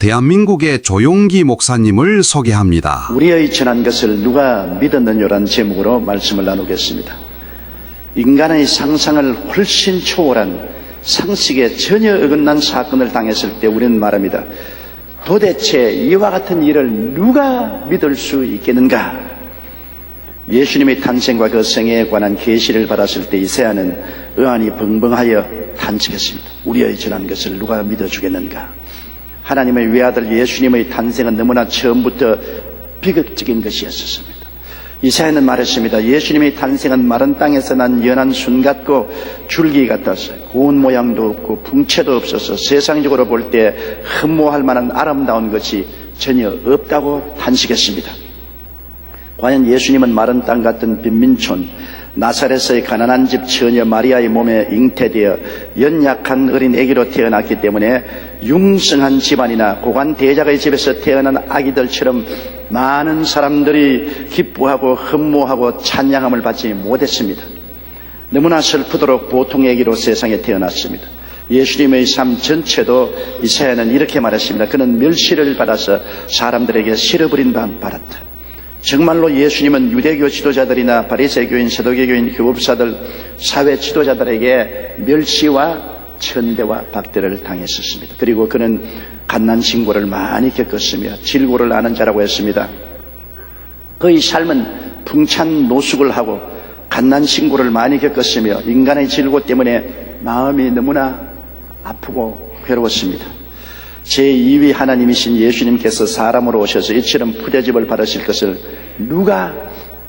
대한민국의 조용기 목사님을 소개합니다. 우리의 전한 것을 누가 믿었느냐라는 제목으로 말씀을 나누겠습니다. 인간의 상상을 훨씬 초월한 상식에 전혀 어긋난 사건을 당했을 때 우리는 말합니다. 도대체 이와 같은 일을 누가 믿을 수 있겠는가? 예수님의 탄생과 그 생애에 관한 계시를 받았을 때 이사야는 의안이 벙벙하여 탄식했습니다. 우리의 전한 것을 누가 믿어주겠는가? 하나님의 외아들 예수님의 탄생은 너무나 처음부터 비극적인 것이었습니다. 이사야는 말했습니다. 예수님의 탄생은 마른 땅에서 난 연한 순 같고 줄기 같았어요. 고운 모양도 없고 풍채도 없어서 세상적으로 볼 때 흠모할 만한 아름다운 것이 전혀 없다고 탄식했습니다. 과연 예수님은 마른 땅 같은 빈민촌 나사렛의 가난한 집 처녀 마리아의 몸에 잉태되어 연약한 어린 아기로 태어났기 때문에 융성한 집안이나 고관 대작의 집에서 태어난 아기들처럼 많은 사람들이 기뻐하고 흠모하고 찬양함을 받지 못했습니다. 너무나 슬프도록 보통의 아기로 세상에 태어났습니다. 예수님의 삶 전체도 이사야는 이렇게 말했습니다. 그는 멸시를 받아서 사람들에게 실어버린 바 받았다. 정말로 예수님은 유대교 지도자들이나 바리새교인, 서두개교인, 교법사들, 사회 지도자들에게 멸시와 천대와 박대를 당했었습니다. 그리고 그는 갓난신고를 많이 겪었으며 질고를 아는 자라고 했습니다. 그의 삶은 풍찬 노숙을 하고 갓난신고를 많이 겪었으며 인간의 질고 때문에 마음이 너무나 아프고 괴로웠습니다. 제2위 하나님이신 예수님께서 사람으로 오셔서 이처럼 푸대접을 받으실 것을 누가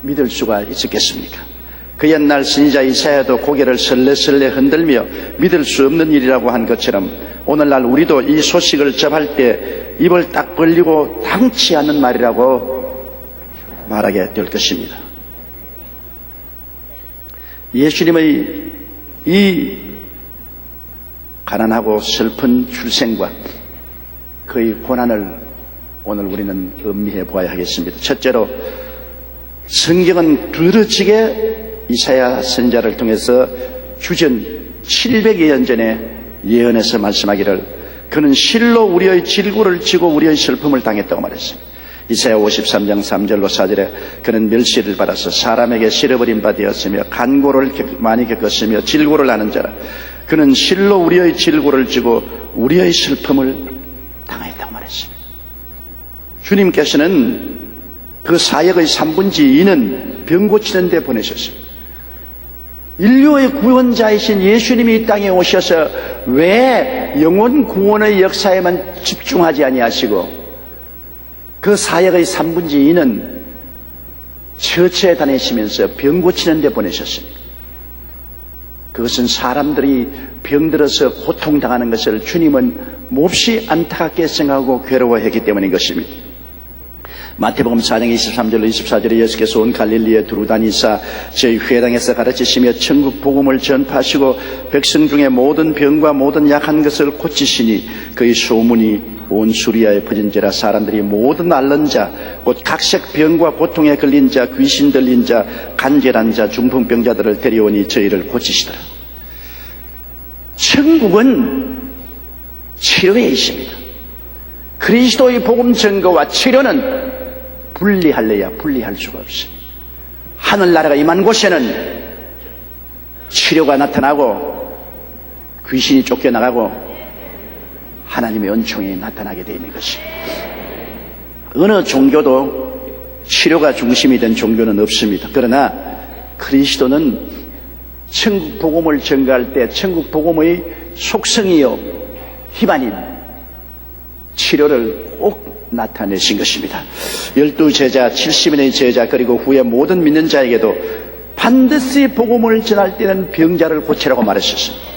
믿을 수가 있었겠습니까? 그 옛날 선지자 이사야도 고개를 설레설레 흔들며 믿을 수 없는 일이라고 한 것처럼 오늘날 우리도 이 소식을 접할 때 입을 딱 벌리고 당치 않는 말이라고 말하게 될 것입니다. 예수님의 이 가난하고 슬픈 출생과 그의 고난을 오늘 우리는 음미해 보아야 하겠습니다. 첫째로 성경은 두드러지게 이사야 선지자를 통해서 주전 700여 년 전에 예언해서 말씀하기를 그는 실로 우리의 질고를 지고 우리의 슬픔을 당했다고 말했습니다. 이사야 53장 3절로 4절에 그는 멸시를 받아서 사람에게 실어버린 바 되었으며 간고를 많이 겪었으며 질고를 아는 자라. 그는 실로 우리의 질고를 지고 우리의 슬픔을 당했다고 말했습니다. 주님께서는 그 사역의 3분의 2는 병 고치는 데 보내셨습니다. 인류의 구원자이신 예수님이 이 땅에 오셔서 왜 영혼 구원의 역사에만 집중하지 아니하시고 그 사역의 3분의 2는 처처에 다니시면서 병 고치는 데 보내셨습니다. 그것은 사람들이 병들어서 고통당하는 것을 주님은 몹시 안타깝게 생각하고 괴로워했기 때문인 것입니다. 마태복음 4장 23절로 24절에 예수께서 온 갈릴리에 두루 다니사 저희 회당에서 가르치시며 천국 복음을 전파하시고 백성 중에 모든 병과 모든 약한 것을 고치시니 그의 소문이 온 수리아에 퍼진지라. 사람들이 모든 앓는 자 곧 각색 병과 고통에 걸린 자, 귀신 들린 자, 간절한 자, 중풍병자들을 데려오니 저희를 고치시더라. 천국은 치료에 있습니다. 그리스도의 복음 증거와 치료는 분리할래야 분리할 수가 없습니다. 하늘나라가 임한 곳에는 치료가 나타나고 귀신이 쫓겨나가고 하나님의 은총이 나타나게 되어 있는 것입니다. 어느 종교도 치료가 중심이 된 종교는 없습니다. 그러나 그리스도는 천국 복음을 전가할 때 천국 복음의 속성이요 힘아닌 치료를 꼭 나타내신 것입니다. 12제자, 70인의 제자 그리고 후에 모든 믿는 자에게도 반드시 복음을 전할 때는 병자를 고치라고 말하셨습니다.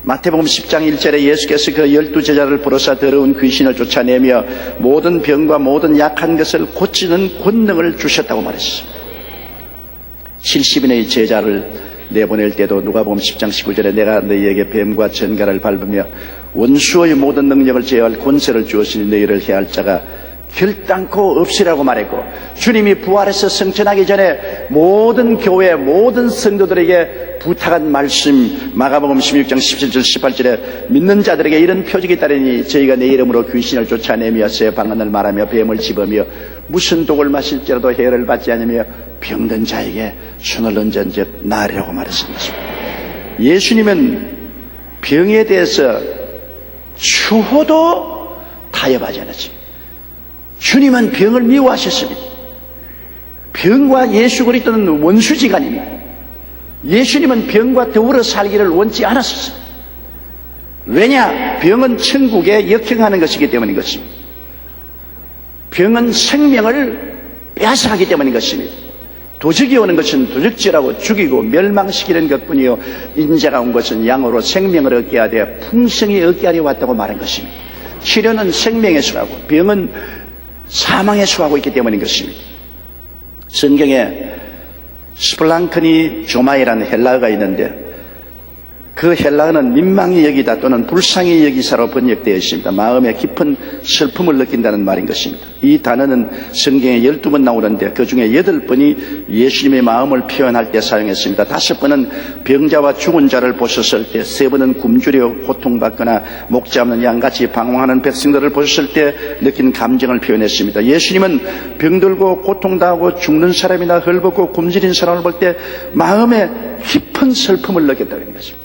마태복음 10장 1절에 예수께서 그 12제자를 부르사 더러운 귀신을 쫓아내며 모든 병과 모든 약한 것을 고치는 권능을 주셨다고 말했습니다. 70인의 제자를 내보낼 때도 누가복음 10장 19절에 내가 너희에게 뱀과 전갈을 밟으며 원수의 모든 능력을 제어할 권세를 주었으니 너희를 해할 자가 결단코 없으라고 말했고, 주님이 부활해서 승천하기 전에 모든 교회, 모든 성도들에게 부탁한 말씀, 마가복음 16장 17절 18절에 믿는 자들에게 이런 표적이 따르니 저희가 내 이름으로 귀신을 쫓아내며 새 방언을 말하며 뱀을 집으며 무슨 독을 마실지라도 해를 받지 않으며 병든 자에게 손을 얹은즉 나으리라고 말했습니다. 예수님은 병에 대해서 추호도 타협하지 않았습니다. 주님은 병을 미워하셨습니다. 병과 예수 그리스도는 원수지간입니다. 예수님은 병과 더불어 살기를 원치 않았습니다. 왜냐? 병은 천국에 역행하는 것이기 때문인 것입니다. 병은 생명을 빼앗아가기 때문인 것입니다. 도적이 오는 것은 도적질하고 죽이고 멸망시키는 것뿐이요, 인자가 온 것은 양으로 생명을 얻게 하되 풍성히 얻게 하려 왔다고 말한 것입니다. 치료는 생명에 속하고 병은 사망에 속하고 있기 때문인 것입니다. 성경에 스플랑크니 조마이라는 헬라어가 있는데, 그 헬라어는 민망히 여기다 또는 불쌍히 여기사로 번역되어 있습니다. 마음에 깊은 슬픔을 느낀다는 말인 것입니다. 이 단어는 성경에 12번 나오는데 그 중에 8번이 예수님의 마음을 표현할 때 사용했습니다. 5번은 병자와 죽은 자를 보셨을 때, 3번은 굶주려 고통받거나 목자 없는 양같이 방황하는 백성들을 보셨을 때 느낀 감정을 표현했습니다. 예수님은 병들고 고통당하고 죽는 사람이나 헐벗고 굶주린 사람을 볼 때 마음에 깊은 슬픔을 느꼈다는 것입니다.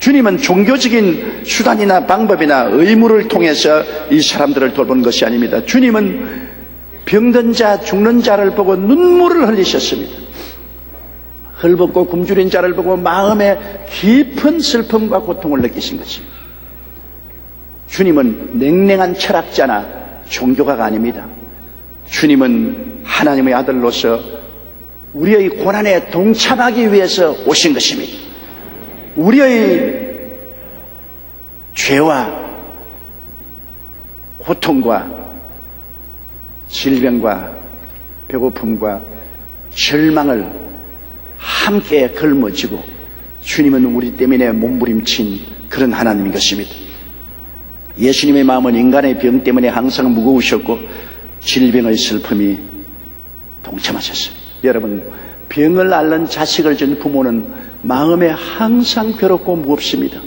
주님은 종교적인 수단이나 방법이나 의무를 통해서 이 사람들을 돌본 것이 아닙니다. 주님은 병든 자, 죽는 자를 보고 눈물을 흘리셨습니다. 헐벗고 굶주린 자를 보고 마음에 깊은 슬픔과 고통을 느끼신 것입니다. 주님은 냉랭한 철학자나 종교가가 아닙니다. 주님은 하나님의 아들로서 우리의 고난에 동참하기 위해서 오신 것입니다. 우리의 죄와 고통과 질병과 배고픔과 절망을 함께 걸머쥐고 주님은 우리 때문에 몸부림친 그런 하나님인 것입니다. 예수님의 마음은 인간의 병 때문에 항상 무거우셨고 질병의 슬픔이 동참하셨습니다. 여러분, 병을 앓는 자식을 준 부모는 마음에 항상 괴롭고 무겁습니다.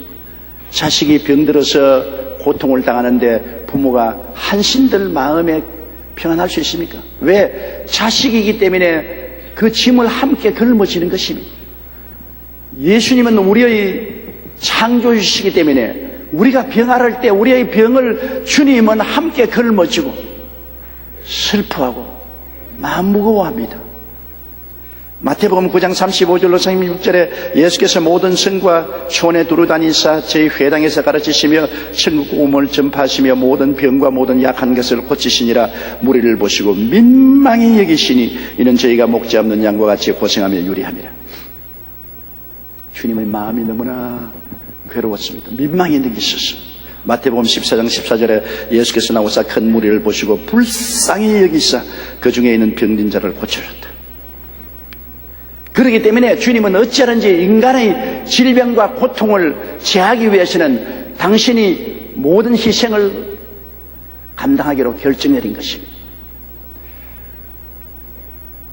자식이 병들어서 고통을 당하는데 부모가 한신들 마음에 평안할 수 있습니까? 왜? 자식이기 때문에 그 짐을 함께 걸머지는 것입니다. 예수님은 우리의 창조주시기 때문에 우리가 병 앓을 때 우리의 병을 주님은 함께 걸머지고 슬퍼하고 마음 무거워합니다. 마태복음 9장 35절로 36절에 예수께서 모든 성과 촌에 두루 다니사 저희 회당에서 가르치시며 천국 복음을 전파하시며 모든 병과 모든 약한 것을 고치시니라. 무리를 보시고 민망히 여기시니 이는 저희가 목자 없는 양과 같이 고생하며 유리함이라. 주님의 마음이 너무나 괴로웠습니다. 민망히 느끼셨습니다. 마태복음 14장 14절에 예수께서 나오사 큰 무리를 보시고 불쌍히 여기사 그 중에 있는 병든 자를 고쳐줬다. 그렇기 때문에 주님은 어찌하든지 인간의 질병과 고통을 제하기 위해서는 당신이 모든 희생을 감당하기로 결정내린 것입니다.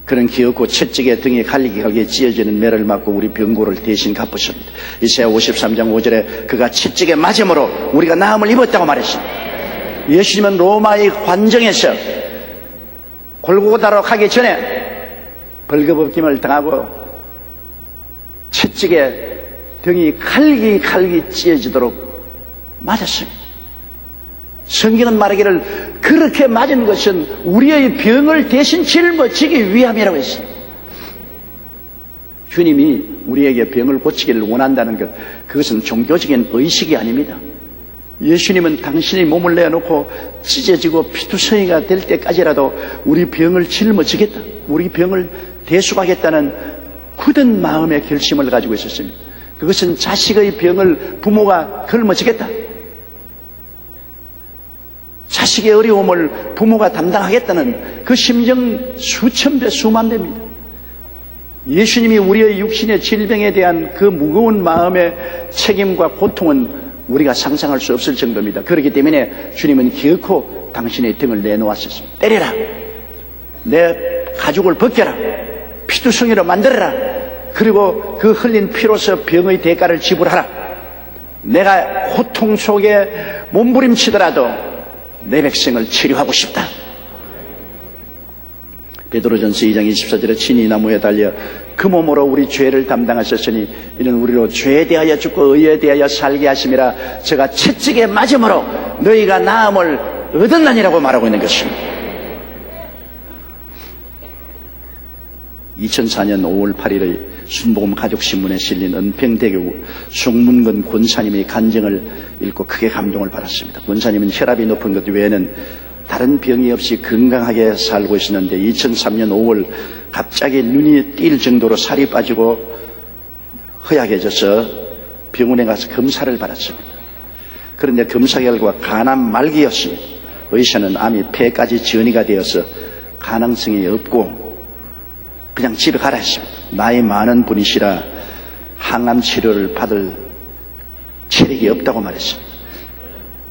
그는 기어고 채찍에 등에 갈기갈기 찢어지는 매를 맞고 우리 병고를 대신 갚으십니다. 이사야 53장 5절에 그가 채찍에 맞음으로 우리가 나음을 입었다고 말했습니다. 예수님은 로마의 관정에서 골고다로 가기 전에 벌거벗김을 당하고 채찍에 등이 칼기 찢어지도록 맞았습니다. 성경은 말하기를 그렇게 맞은 것은 우리의 병을 대신 짊어지기 위함이라고 했습니다. 주님이 우리에게 병을 고치기를 원한다는 것, 그것은 종교적인 의식이 아닙니다. 예수님은 당신의 몸을 내어놓고 찢어지고 피투성이가 될 때까지라도 우리 병을 짊어지겠다, 우리 병을 대속하겠다는 굳은 마음의 결심을 가지고 있었습니다. 그것은 자식의 병을 부모가 걸머지겠다, 자식의 어려움을 부모가 담당하겠다는 그 심정 수천 배 수만 배입니다. 예수님이 우리의 육신의 질병에 대한 그 무거운 마음의 책임과 고통은 우리가 상상할 수 없을 정도입니다. 그렇기 때문에 주님은 결코 당신의 등을 내놓았습니다. 때려라. 내 가죽을 벗겨라. 피투성이로 만들어라. 그리고 그 흘린 피로서 병의 대가를 지불하라. 내가 고통 속에 몸부림치더라도 내 백성을 치료하고 싶다. 베드로전서 2장 24절에 친히 나무에 달려 그 몸으로 우리 죄를 담당하셨으니 이는 우리로 죄에 대하여 죽고 의에 대하여 살게 하심이라. 제가 채찍에 맞음으로 너희가 나음을 얻었나니라고 말하고 있는 것입니다. 2004년 5월 8일의 순복음 가족신문에 실린 은평대교 송문근 권사님의 간증을 읽고 크게 감동을 받았습니다. 권사님은 혈압이 높은 것 외에는 다른 병이 없이 건강하게 살고 있었는데 2003년 5월 갑자기 눈이 띌 정도로 살이 빠지고 허약해져서 병원에 가서 검사를 받았습니다. 그런데 검사 결과 간암 말기였습니다. 의사는 암이 폐까지 전이가 되어서 가능성이 없고 그냥 집에 가라 했습니다. 나이 많은 분이시라 항암 치료를 받을 체력이 없다고 말했습니다.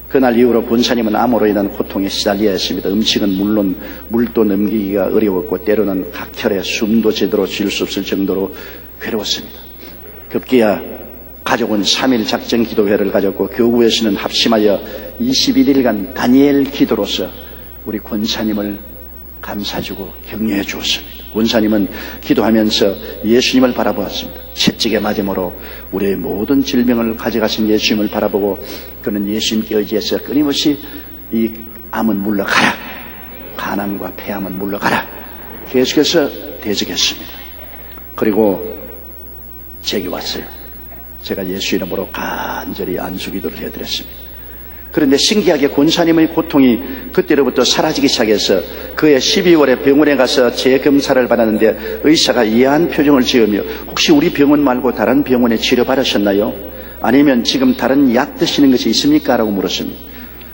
그날 이후로 권사님은 암으로 인한 고통에 시달려야 했습니다. 음식은 물론 물도 넘기기가 어려웠고 때로는 각혈에 숨도 제대로 쉴 수 없을 정도로 괴로웠습니다. 급기야 가족은 3일 작정 기도회를 가졌고 교구에서는 합심하여 21일간 다니엘 기도로서 우리 권사님을 감사주고 격려해 주었습니다. 권사님은 기도하면서 예수님을 바라보았습니다. 채찍에 맞음으로 우리의 모든 질병을 가져가신 예수님을 바라보고 그는 예수님께 의지해서 끊임없이 이 암은 물러가라, 간암과 폐암은 물러가라 계속해서 대적했습니다. 그리고 제게 왔어요. 제가 예수 이름으로 간절히 안수기도를 해드렸습니다. 그런데 신기하게 권사님의 고통이 그때로부터 사라지기 시작해서 그해 12월에 병원에 가서 재검사를 받았는데 의사가 이해한 표정을 지으며 혹시 우리 병원 말고 다른 병원에 치료받으셨나요? 아니면 지금 다른 약 드시는 것이 있습니까? 라고 물었습니다.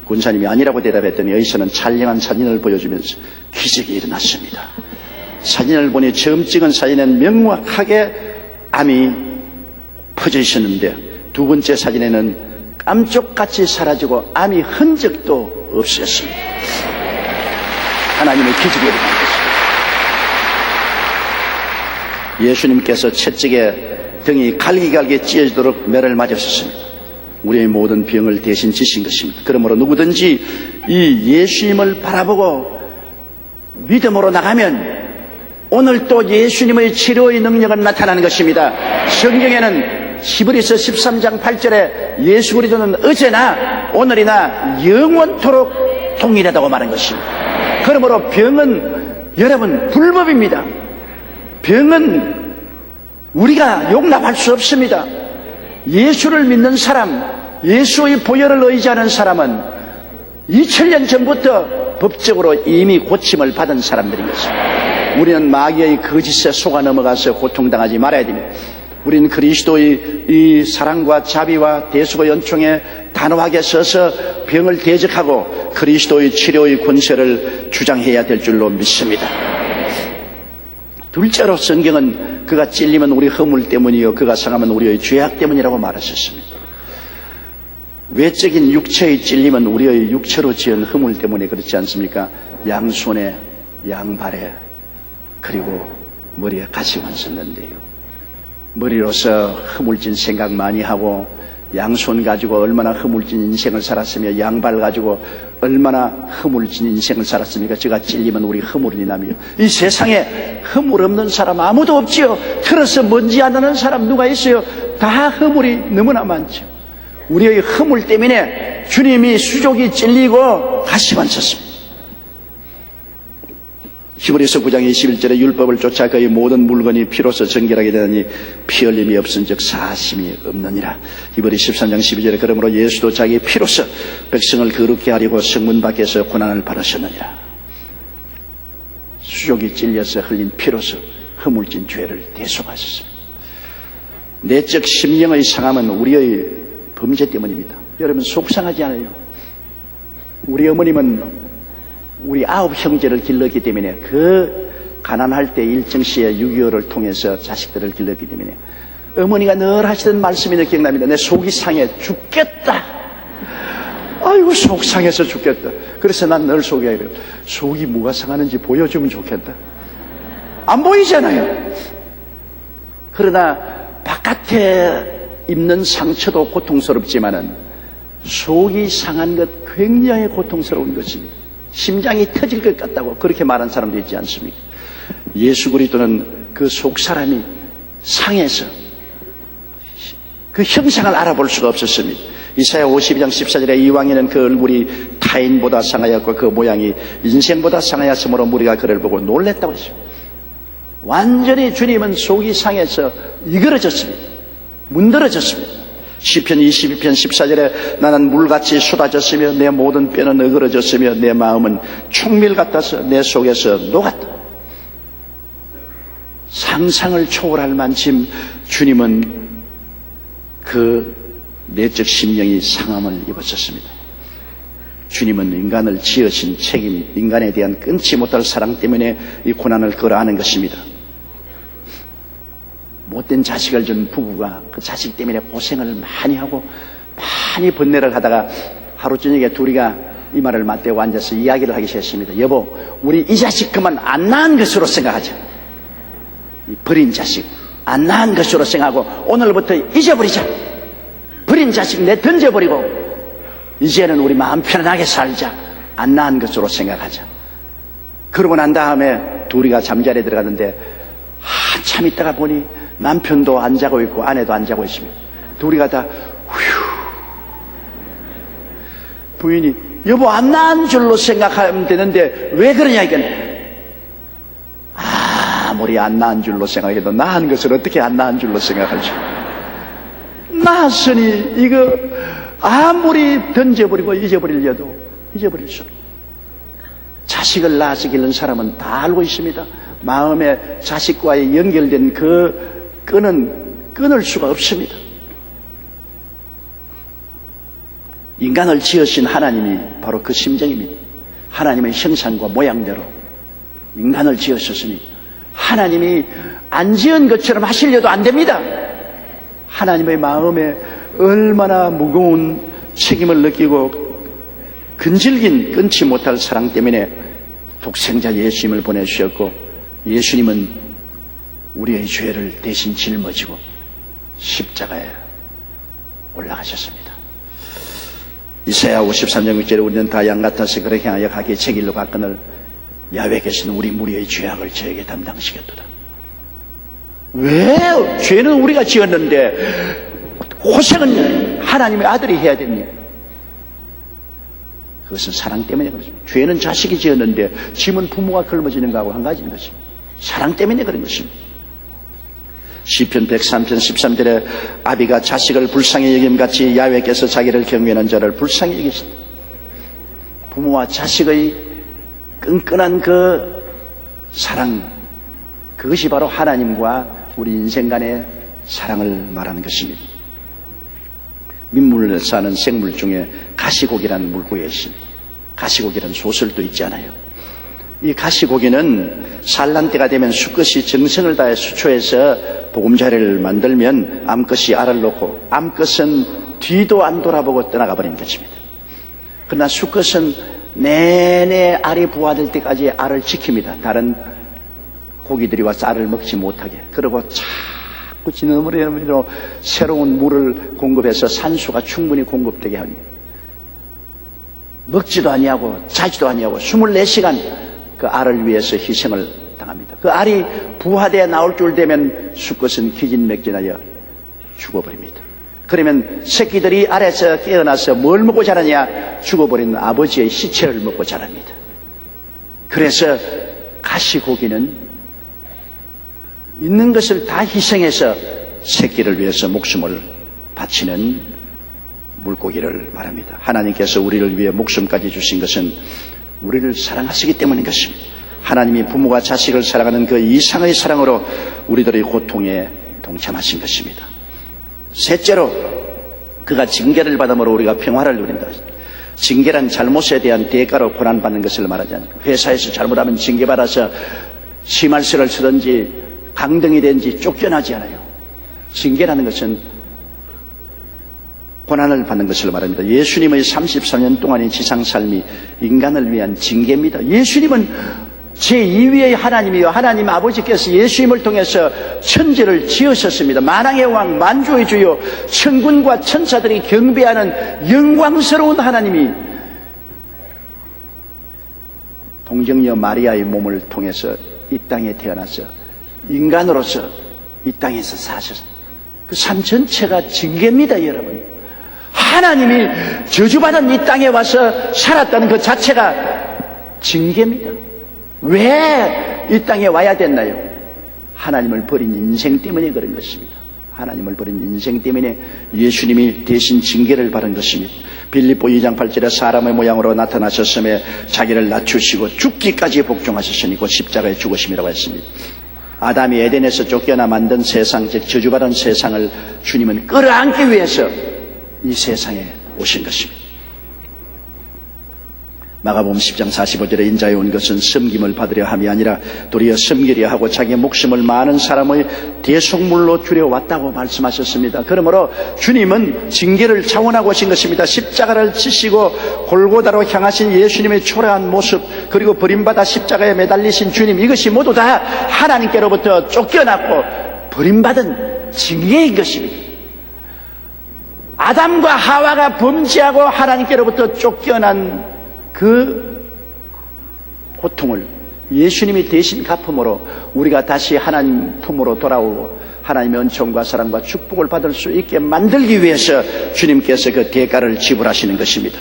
권사님이 아니라고 대답했더니 의사는 촬영한 사진을 보여주면서 기적이 일어났습니다. 사진을 보니 처음 찍은 사진은 명확하게 암이 퍼져 있었는데 두 번째 사진에는 깜쪽같이 사라지고 암이 흔적도 없었습니다. 하나님의 기적이 일어난 것입니다. 예수님께서 채찍에 등이 갈기갈기 찢어지도록 매를 맞으셨습니다. 우리의 모든 병을 대신 지신 것입니다. 그러므로 누구든지 이 예수님을 바라보고 믿음으로 나가면 오늘 또 예수님의 치료의 능력은 나타나는 것입니다. 성경에는 히브리서 13장 8절에 예수 그리스도는 어제나 오늘이나 영원토록 동일하다고 말한 것입니다. 그러므로 병은 여러분 불법입니다. 병은 우리가 용납할 수 없습니다. 예수를 믿는 사람, 예수의 보혈을 의지하는 사람은 2000년 전부터 법적으로 이미 고침을 받은 사람들인 것입니다. 우리는 마귀의 거짓에 속아 넘어가서 고통당하지 말아야 됩니다. 우리는 그리스도의 이 사랑과 자비와 대수고 연총에 단호하게 서서 병을 대적하고 그리스도의 치료의 권세를 주장해야 될 줄로 믿습니다. 둘째로 성경은 그가 찔리면 우리 허물 때문이요 그가 상하면 우리의 죄악 때문이라고 말하셨습니다. 외적인 육체의 찔림은 우리의 육체로 지은 허물 때문에 그렇지 않습니까? 양손에 양발에 그리고 머리에 가시가 섰는데요. 머리로서 허물진 생각 많이 하고 양손 가지고 얼마나 허물진 인생을 살았으며 양발 가지고 얼마나 허물진 인생을 살았습니까? 제가 찔리면 우리 허물이 나며 이 세상에 허물 없는 사람 아무도 없지요. 틀어서 먼지 안 나는 사람 누가 있어요? 다 허물이 너무나 많죠. 우리의 허물 때문에 주님이 수족이 찔리고 가시만 섰습니다. 히브리서 9장 21절에 율법을 쫓아 그의 모든 물건이 피로서 정결하게 되느니 피 흘림이 없은즉 사심이 없느니라. 히브리 13장 12절에 그러므로 예수도 자기 피로서 백성을 거룩게 하려고 성문 밖에서 고난을 받으셨느니라. 수족이 찔려서 흘린 피로서 허물진 죄를 대속하셨습니다. 내적 심령의 상함은 우리의 범죄 때문입니다. 여러분 속상하지 않아요? 우리 어머님은 우리 9 형제를 길렀기 때문에 그 가난할 때 일정시에 6.25를 통해서 자식들을 길렀기 때문에 어머니가 늘 하시던 말씀이 기억납니다. 내 속이 상해 죽겠다. 아이고, 속 상해서 죽겠다. 그래서 난 늘 속이 이래요. 속이 뭐가 상하는지 보여주면 좋겠다. 안 보이잖아요. 그러나 바깥에 입는 상처도 고통스럽지만은 속이 상한 것 굉장히 고통스러운 것입니다. 심장이 터질 것 같다고 그렇게 말한 사람도 있지 않습니까? 예수 그리스도는 그 속 사람이 상해서 그 형상을 알아볼 수가 없었습니다. 이사야 52장 14절에 이왕에는 그 얼굴이 타인보다 상하였고 그 모양이 인생보다 상하였으므로 무리가 그를 보고 놀랬다고 했습니다. 완전히 주님은 속이 상해서 이그러졌습니다. 문드러졌습니다. 시편 22편 14절에 나는 물같이 쏟아졌으며 내 모든 뼈는 어그러졌으며 내 마음은 총밀 같아서 내 속에서 녹았다. 상상을 초월할 만큼 주님은 그 내적 심령이 상함을 입었었습니다. 주님은 인간을 지으신 책임, 인간에 대한 끊지 못할 사랑 때문에 이 고난을 끌어안은 것입니다. 못된 자식을 준 부부가 그 자식 때문에 고생을 많이 하고 많이 번뇌를 하다가 하루 저녁에 둘이가 이 말을 맞대고 앉아서 이야기를 하기 시작했습니다. 여보, 우리 이 자식 그만 안 낳은 것으로 생각하자. 이 버린 자식 안 낳은 것으로 생각하고 오늘부터 잊어버리자. 버린 자식 내 던져버리고 이제는 우리 마음 편안하게 살자. 안 낳은 것으로 생각하자. 그러고 난 다음에 둘이가 잠자리에 들어갔는데 한참 있다가 보니 남편도 안 자고 있고 아내도 안 자고 있습니다. 둘이가 다 부인이 여보 안 낳은 줄로 생각하면 되는데 왜 그러냐 이건 아무리 안 낳은 줄로 생각해도 낳은 것을 어떻게 안 낳은 줄로 생각할지 낳았으니 이거 아무리 던져버리고 잊어버리려도 잊어버릴 수 없어요. 자식을 낳아서 기른 사람은 다 알고 있습니다. 마음에 자식과의 연결된 그 끈은 끊을 수가 없습니다. 인간을 지으신 하나님이 바로 그 심정입니다. 하나님의 형상과 모양대로 인간을 지으셨으니 하나님이 안 지은 것처럼 하시려도 안 됩니다. 하나님의 마음에 얼마나 무거운 책임을 느끼고 근질긴 끊지 못할 사랑 때문에 독생자 예수님을 보내주셨고 예수님은 우리의 죄를 대신 짊어지고 십자가에 올라가셨습니다. 이사야 53장 6절에 우리는 다 양 같아서 그렇게 하여 가게 제 길로 갔거늘 야훼께서는 우리 무리의 죄악을 저에게 담당시켰도다. 왜 죄는 우리가 지었는데 고생은 하나님의 아들이 해야 됩니까? 그것은 사랑 때문에 그렇습니다. 죄는 자식이 지었는데 짐은 부모가 걸머지는 거하고 한 가지인 것입니다. 사랑 때문에 그런 것입니다. 시편 103편 13절에 아비가 자식을 불쌍히 여김같이 야훼께서 자기를 경외하는 자를 불쌍히 여기신다. 부모와 자식의 끈끈한 그 사랑, 그것이 바로 하나님과 우리 인생 간의 사랑을 말하는 것입니다. 민물을 사는 생물 중에 가시고기라는 물고기가 있습니다. 가시고기라는 소설도 있지 않아요. 이 가시고기는 산란 때가 되면 수컷이 정성을 다해 수초해서 보금자리를 만들면 암컷이 알을 놓고 암컷은 뒤도 안 돌아보고 떠나가 버린 것입니다. 그러나 수컷은 내내 알이 부화될 때까지 알을 지킵니다. 다른 고기들이 와서 알을 먹지 못하게. 그리고 자꾸 지느러미로 새로운 물을 공급해서 산소가 충분히 공급되게 합니다. 먹지도 아니하고 자지도 아니하고 24시간 그 알을 위해서 희생을 당합니다. 그 알이 부화되어 나올 줄 되면 수컷은 기진맥진하여 죽어버립니다. 그러면 새끼들이 알에서 깨어나서 뭘 먹고 자라냐? 죽어버린 아버지의 시체를 먹고 자랍니다. 그래서 가시고기는 있는 것을 다 희생해서 새끼를 위해서 목숨을 바치는 물고기를 말합니다. 하나님께서 우리를 위해 목숨까지 주신 것은 우리를 사랑하시기 때문인 것입니다. 하나님이 부모가 자식을 사랑하는 그 이상의 사랑으로 우리들의 고통에 동참하신 것입니다. 셋째로 그가 징계를 받음으로 우리가 평화를 누린다. 징계란 잘못에 대한 대가로 고난받는 것을 말하지 않습니다. 회사에서 잘못하면 징계받아서 심할서를 쓰든지 강등이 된지 쫓겨나지 않아요. 징계라는 것은 고난을 받는 것을 말합니다. 예수님의 34년 동안의 지상 삶이 인간을 위한 징계입니다. 예수님은 제2위의 하나님이요 하나님 아버지께서 예수님을 통해서 천지를 지으셨습니다. 만왕의 왕 만주의 주요 천군과 천사들이 경배하는 영광스러운 하나님이 동정녀 마리아의 몸을 통해서 이 땅에 태어나서 인간으로서 이 땅에서 사셨습니다. 그 삶 전체가 징계입니다, 여러분. 하나님이 저주받은 이 땅에 와서 살았다는 그 자체가 징계입니다. 왜 이 땅에 와야 됐나요? 하나님을 버린 인생 때문에 그런 것입니다. 하나님을 버린 인생 때문에 예수님이 대신 징계를 받은 것입니다. 빌립보 2장 8절에 사람의 모양으로 나타나셨음에 자기를 낮추시고 죽기까지 복종하셨으니 곧 십자가에 죽으심이라고 했습니다. 아담이 에덴에서 쫓겨나 만든 세상, 즉 저주받은 세상을 주님은 끌어안기 위해서 이 세상에 오신 것입니다. 마가복음 10장 45절에 인자에 온 것은 섬김을 받으려 함이 아니라 도리어 섬기려 하고 자기의 목숨을 많은 사람의 대속물로 주려 왔다고 말씀하셨습니다. 그러므로 주님은 징계를 차원하고 오신 것입니다. 십자가를 지시고 골고다로 향하신 예수님의 초라한 모습, 그리고 버림받아 십자가에 매달리신 주님, 이것이 모두 다 하나님께로부터 쫓겨났고 버림받은 징계인 것입니다. 아담과 하와가 범죄하고 하나님께로부터 쫓겨난 그 고통을 예수님이 대신 갚음으로 우리가 다시 하나님 품으로 돌아오고 하나님의 은총과 사랑과 축복을 받을 수 있게 만들기 위해서 주님께서 그 대가를 지불하시는 것입니다.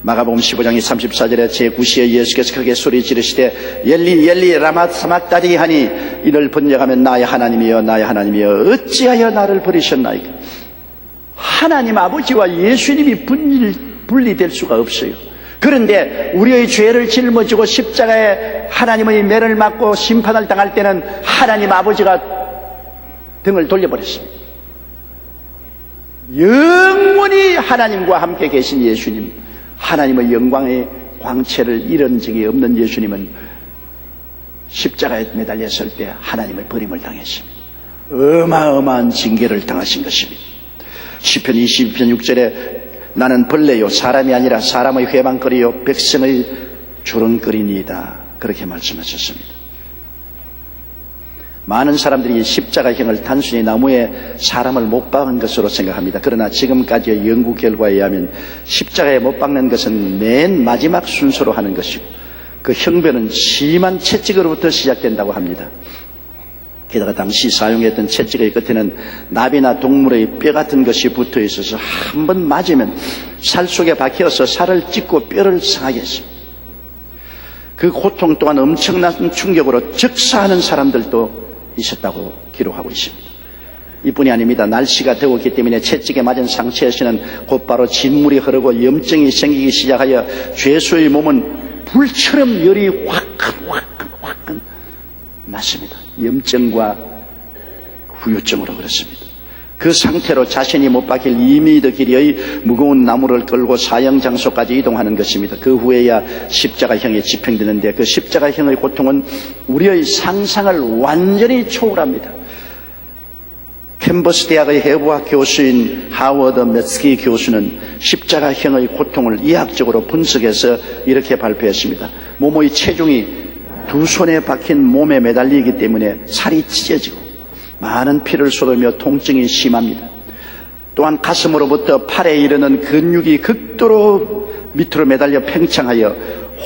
마가복음 15장 34절에 제9시에 예수께서 크게 소리 지르시되 엘리 엘리 라마 사막다니 하니 이를 번역하면 나의 하나님이여 나의 하나님이여 어찌하여 나를 버리셨나이까. 하나님 아버지와 예수님이 분리될 수가 없어요. 그런데 우리의 죄를 짊어지고 십자가에 하나님의 매를 맞고 심판을 당할 때는 하나님 아버지가 등을 돌려버렸습니다. 영원히 하나님과 함께 계신 예수님, 하나님의 영광의 광채를 잃은 적이 없는 예수님은 십자가에 매달렸을 때 하나님의 버림을 당했습니다. 어마어마한 징계를 당하신 것입니다. 시편 22편 6절에 나는 벌레요 사람이 아니라 사람의 회방거리요 백성의 조롱거리니이다, 그렇게 말씀하셨습니다. 많은 사람들이 십자가형을 단순히 나무에 사람을 못 박은 것으로 생각합니다. 그러나 지금까지의 연구 결과에 의하면 십자가에 못 박는 것은 맨 마지막 순서로 하는 것이고 그 형벌은 심한 채찍으로부터 시작된다고 합니다. 게다가 당시 사용했던 채찍의 끝에는 나비나 동물의 뼈 같은 것이 붙어 있어서 한 번 맞으면 살 속에 박혀서 살을 찢고 뼈를 상하게 했습니다. 그 고통 또한 엄청난 충격으로 즉사하는 사람들도 있었다고 기록하고 있습니다. 이뿐이 아닙니다. 날씨가 더웠기 때문에 채찍에 맞은 상처에서는 곧바로 진물이 흐르고 염증이 생기기 시작하여 죄수의 몸은 불처럼 열이 화끈 났습니다. 염증과 후유증으로 그렇습니다. 그 상태로 자신이 못 박힐 2m 길이의 무거운 나무를 끌고 사형 장소까지 이동하는 것입니다. 그 후에야 십자가형에 집행되는데 그 십자가형의 고통은 우리의 상상을 완전히 초월합니다. 캔버스 대학의 해부학 교수인 하워드 메츠키 교수는 십자가형의 고통을 의학적으로 분석해서 이렇게 발표했습니다. 몸의 체중이 두 손에 박힌 몸에 매달리기 때문에 살이 찢어지고 많은 피를 쏟으며 통증이 심합니다. 또한 가슴으로부터 팔에 이르는 근육이 극도로 밑으로 매달려 팽창하여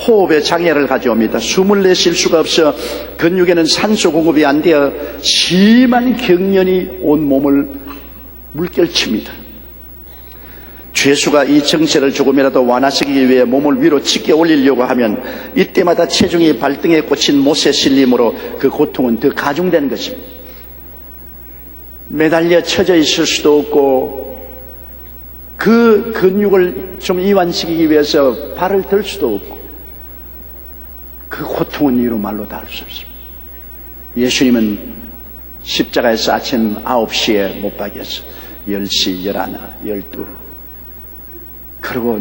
호흡에 장애를 가져옵니다. 숨을 내쉴 수가 없어 근육에는 산소 공급이 안 되어 심한 경련이 온 몸을 물결칩니다. 죄수가 이 정체를 조금이라도 완화시키기 위해 몸을 위로 찢겨 올리려고 하면 이때마다 체중이 발등에 꽂힌 못에 실림으로 그 고통은 더 가중되는 것입니다. 매달려 쳐져 있을 수도 없고 그 근육을 좀 이완시키기 위해서 발을 들 수도 없고 그 고통은 이루 말로 다 할 수 없습니다. 예수님은 십자가에서 아침 9시에 못 박였어. 10시, 11, 12 그리고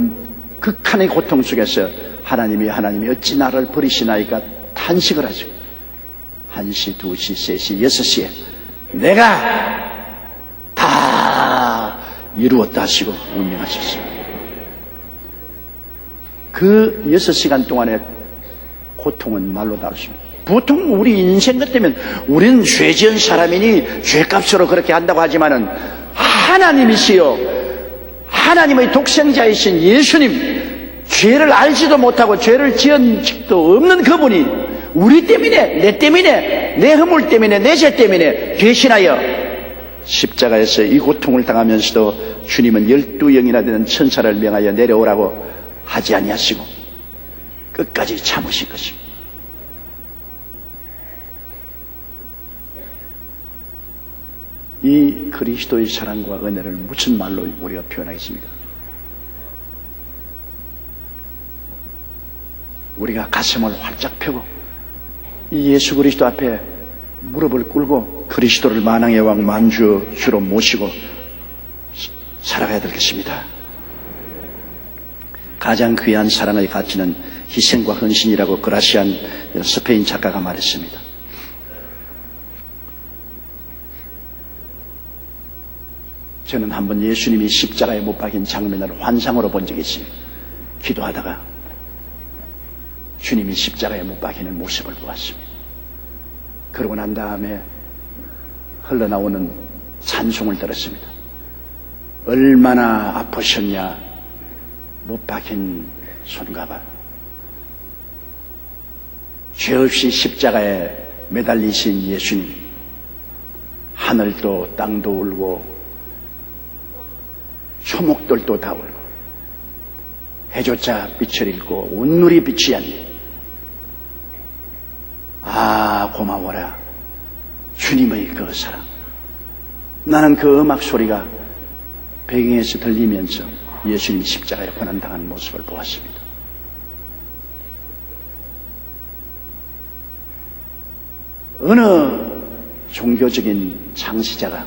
극한의 고통 속에서 하나님이 어찌 나를 버리시나이까 탄식을 하시고 1시, 2시, 3시, 6시에 내가 이루었다 하시고 운명하셨습니다. 그 6시간 동안의 고통은 말로 나오십니다. 보통 우리 인생 같으면 우리는 죄 지은 사람이니 죄값으로 그렇게 한다고 하지만은 하나님이시여, 하나님의 독생자이신 예수님, 죄를 알지도 못하고 죄를 지은 적도 없는 그분이 우리 때문에, 내 때문에, 내 허물 때문에, 내 죄 때문에 대신하여 십자가에서 이 고통을 당하면서도 주님은 12영이나 되는 천사를 명하여 내려오라고 하지 아니하시고 끝까지 참으신 것입니다. 이 그리스도의 사랑과 은혜를 무슨 말로 우리가 표현하겠습니까? 우리가 가슴을 활짝 펴고 이 예수 그리스도 앞에 무릎을 꿇고 그리스도를 만왕의 왕 만주 주로 모시고 살아가야 되겠습니다. 가장 귀한 사랑의 가치는 희생과 헌신이라고 그라시안 스페인 작가가 말했습니다. 저는 한번 예수님이 십자가에 못 박힌 장면을 환상으로 본 적이 있습니다. 기도하다가 주님이 십자가에 못 박히는 모습을 보았습니다. 그러고 난 다음에 흘러나오는 찬송을 들었습니다. 얼마나 아프셨냐 못 박힌 손과 발, 죄 없이 십자가에 매달리신 예수님, 하늘도 땅도 울고 초목들도 다 울고 해조차 빛을 잃고 온누리 빛이 않네. 아, 고마워라 주님의 그 사랑. 나는 그 음악 소리가 배경에서 들리면서 예수님 십자가에 고난당한 모습을 보았습니다. 어느 종교적인 창시자가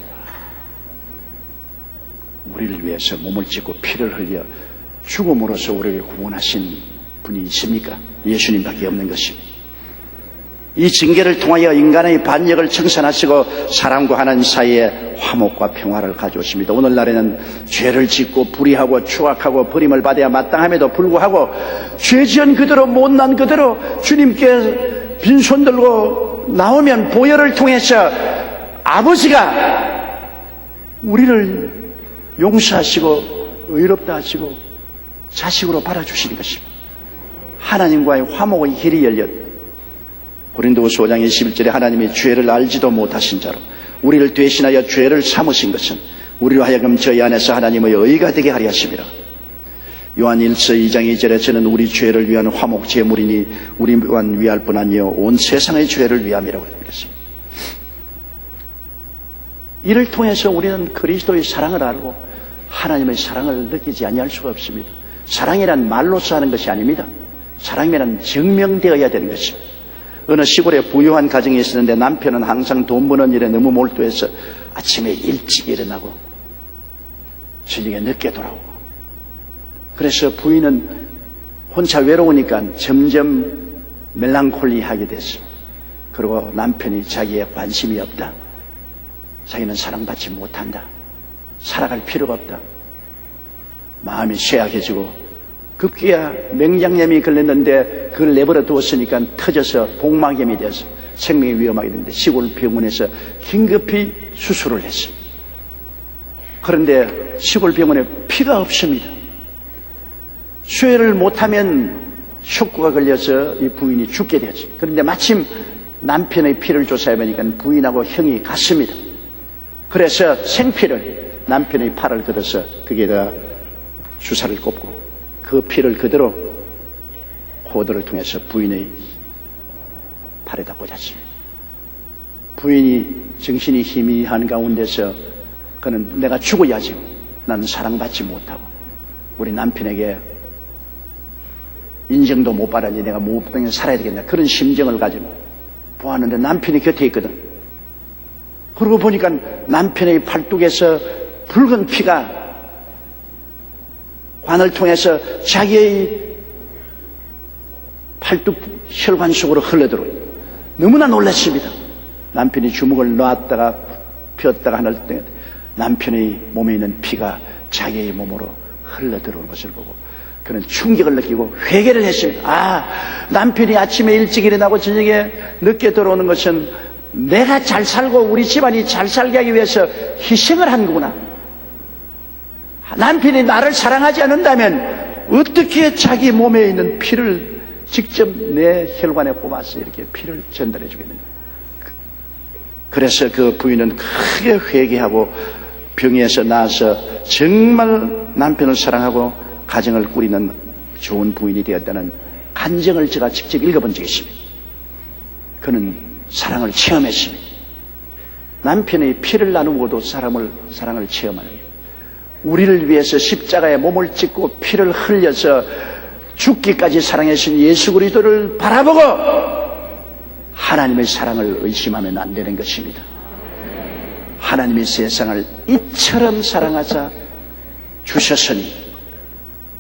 우리를 위해서 몸을 찢고 피를 흘려 죽음으로써 우리를 구원하신 분이 있습니까? 예수님밖에 없는 것입니다. 이 징계를 통하여 인간의 반역을 청산하시고 사람과 하나님 사이에 화목과 평화를 가져오십니다. 오늘날에는 죄를 짓고 불의하고 추악하고 버림을 받아야 마땅함에도 불구하고 죄 지은 그대로 못난 그대로 주님께 빈손 들고 나오면 보혈을 통해서 아버지가 우리를 용서하시고 의롭다 하시고 자식으로 받아주시는 것입니다. 하나님과의 화목의 길이 열렸다. 고린도후서 5장 21절에 하나님이 죄를 알지도 못하신 자로 우리를 대신하여 죄를 삼으신 것은 우리로 하여금 저희 안에서 하나님의 의가 되게 하려 하심이라. 요한 1서 2장 2절에 저는 우리 죄를 위한 화목 제물이니 우리만 위할 뿐 아니요 온 세상의 죄를 위함이라고 했습니다. 이를 통해서 우리는 그리스도의 사랑을 알고 하나님의 사랑을 느끼지 아니할 수가 없습니다. 사랑이란 말로서 하는 것이 아닙니다. 사랑이란 증명되어야 되는 것입니다. 어느 시골에 부유한 가정이 있었는데 남편은 항상 돈 버는 일에 너무 몰두해서 아침에 일찍 일어나고 저녁에 늦게 돌아오고, 그래서 부인은 혼자 외로우니까 점점 멜랑콜리하게 됐어요. 그리고 남편이 자기에 관심이 없다, 자기는 사랑받지 못한다, 살아갈 필요가 없다, 마음이 쇠약해지고 급기야 맹장염이 걸렸는데 그걸 내버려 두었으니까 터져서 복막염이 되어서 생명이 위험하게 됐는데 시골 병원에서 긴급히 수술을 했습니다. 그런데 시골 병원에 피가 없습니다. 수혈을 못하면 흉구가 걸려서 이 부인이 죽게 되었죠. 그런데 마침 남편의 피를 조사해보니까 부인하고 형이 같습니다. 그래서 생피를 남편의 팔을 걷어서 거기에다 주사를 꼽고 그 피를 그대로 호도를 통해서 부인의 팔에다 꽂았습니다. 부인이 정신이 희미한 가운데서 그는 내가 죽어야지, 나는 사랑받지 못하고 우리 남편에게 인정도 못 받았니 내가 무엇보다 살아야 되겠냐, 그런 심정을 가지고 보았는데 남편이 곁에 있거든. 그러고 보니까 남편의 팔뚝에서 붉은 피가 관을 통해서 자기의 팔뚝 혈관 속으로 흘러들어요. 너무나 놀랐습니다. 남편이 주먹을 놨다가 폈다가 하늘 때 남편의 몸에 있는 피가 자기의 몸으로 흘러들어오는 것을 보고 그는 충격을 느끼고 회개를 했습니다. 남편이 아침에 일찍 일어나고 저녁에 늦게 들어오는 것은 내가 잘 살고 우리 집안이 잘 살게 하기 위해서 희생을 한 거구나. 남편이 나를 사랑하지 않는다면 어떻게 자기 몸에 있는 피를 직접 내 혈관에 뽑아서 이렇게 피를 전달해 주겠는가. 그래서 그 부인은 크게 회개하고 병에서 나와서 정말 남편을 사랑하고 가정을 꾸리는 좋은 부인이 되었다는 간증을 제가 직접 읽어본 적이 있습니다. 그는 사랑을 체험했습니다. 남편의 피를 나누고도 사랑을 체험하는, 우리를 위해서 십자가에 몸을 찢고 피를 흘려서 죽기까지 사랑하신 예수 그리스도를 바라보고 하나님의 사랑을 의심하면 안 되는 것입니다. 하나님의 세상을 이처럼 사랑하사 주셨으니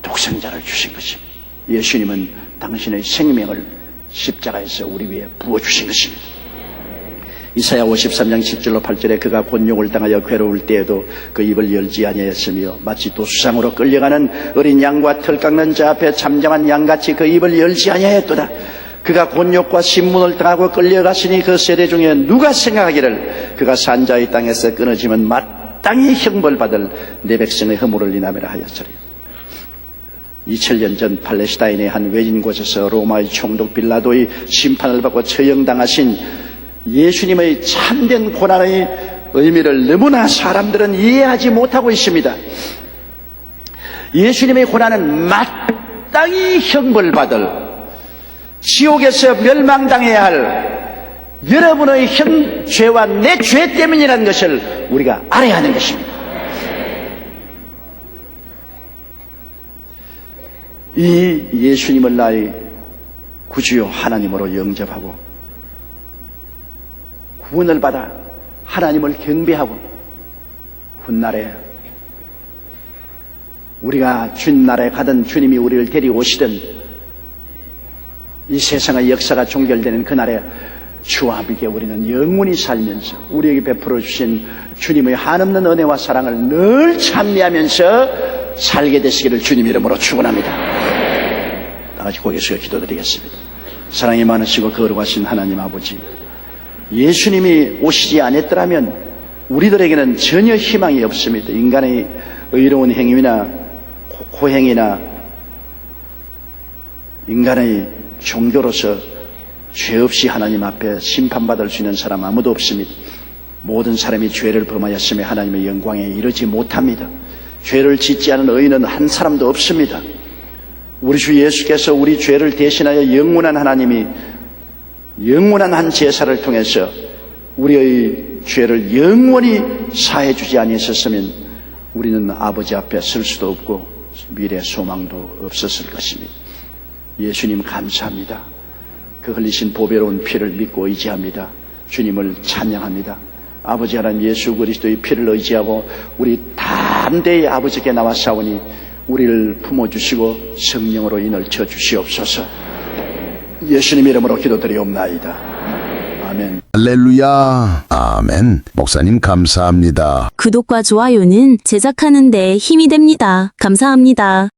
독생자를 주신 것입니다. 예수님은 당신의 생명을 십자가에서 우리 위해 부어주신 것입니다. 이사야 53장 7절로 8절에 그가 곤욕을 당하여 괴로울 때에도 그 입을 열지 아니하였으며 마치 도수상으로 끌려가는 어린 양과 털 깎는 자 앞에 잠잠한 양같이 그 입을 열지 아니하였도다. 그가 곤욕과 신문을 당하고 끌려갔으니 그 세대 중에 누가 생각하기를 그가 산자의 땅에서 끊어지면 마땅히 형벌받을 내 백성의 허물을 인하매라 하였으리. 2000년 전 팔레스타인의 한 외진 곳에서 로마의 총독 빌라도의 심판을 받고 처형당하신 예수님의 참된 고난의 의미를 너무나 사람들은 이해하지 못하고 있습니다. 예수님의 고난은 마땅히 형벌받을, 지옥에서 멸망당해야 할 여러분의 죄와 내 죄 때문이라는 것을 우리가 알아야 하는 것입니다. 이 예수님을 나의 구주요 하나님으로 영접하고 구원을 받아 하나님을 경배하고 훗날에 우리가 주님 나라에 가든 주님이 우리를 데려오시든 이 세상의 역사가 종결되는 그날에 주와 함께 우리는 영원히 살면서 우리에게 베풀어 주신 주님의 한없는 은혜와 사랑을 늘 찬미하면서 살게 되시기를 주님 이름으로 축원합니다. 다 같이 고개 숙여 기도드리겠습니다. 사랑이 많으시고 거룩하신 하나님 아버지, 예수님이 오시지 않았더라면 우리들에게는 전혀 희망이 없습니다. 인간의 의로운 행위나 고행이나 인간의 종교로서 죄 없이 하나님 앞에 심판받을 수 있는 사람 아무도 없습니다. 모든 사람이 죄를 범하였으며 하나님의 영광에 이르지 못합니다. 죄를 짓지 않은 의인은 한 사람도 없습니다. 우리 주 예수께서 우리 죄를 대신하여 영원한 하나님이 영원한 한 제사를 통해서 우리의 죄를 영원히 사해 주지 아니했었으면 우리는 아버지 앞에 설 수도 없고 미래 소망도 없었을 것입니다. 예수님 감사합니다. 그 흘리신 보배로운 피를 믿고 의지합니다. 주님을 찬양합니다. 아버지 하나님 예수 그리스도의 피를 의지하고 우리 담대히 아버지께 나와 싸우니 우리를 품어주시고 성령으로 인을쳐 주시옵소서. 예수님 이름으로 기도드리옵나이다. 아멘. 할렐루야. 아멘. 목사님 감사합니다. 구독과 좋아요는 제작하는 데 힘이 됩니다. 감사합니다.